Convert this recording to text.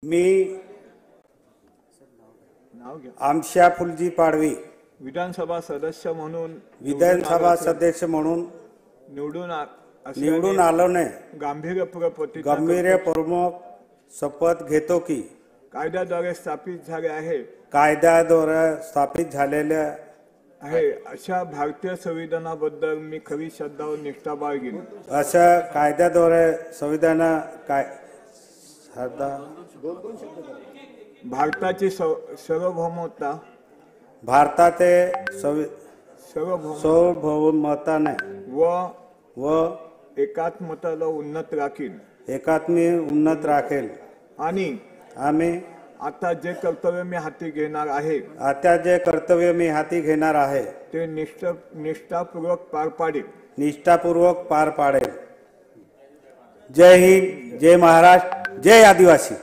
मी आमशा फुलजी पाडवी विधानसभा सदस्य म्हणून निवडून आलोने गांभीर्यपूर्वक शपथ घेतो की कायद्याद्वारे स्थापित झाले आहे अशा भारतीय संविधानाबद्दल मी खरी श्रद्धा व निष्ठा बाळगीन। अशा कायद्याद्वारे संविधान भारताची सार्वभौमता सार्वभौमताने व एकात्मतेला उन्नत राखेल आणि आम्ही आता जे कर्तव्य मी हाती घेणार आहे ते निष्ठापूर्वक पार पाडेल। जय हिंद, जय महाराष्ट्र, जय आदिवासी।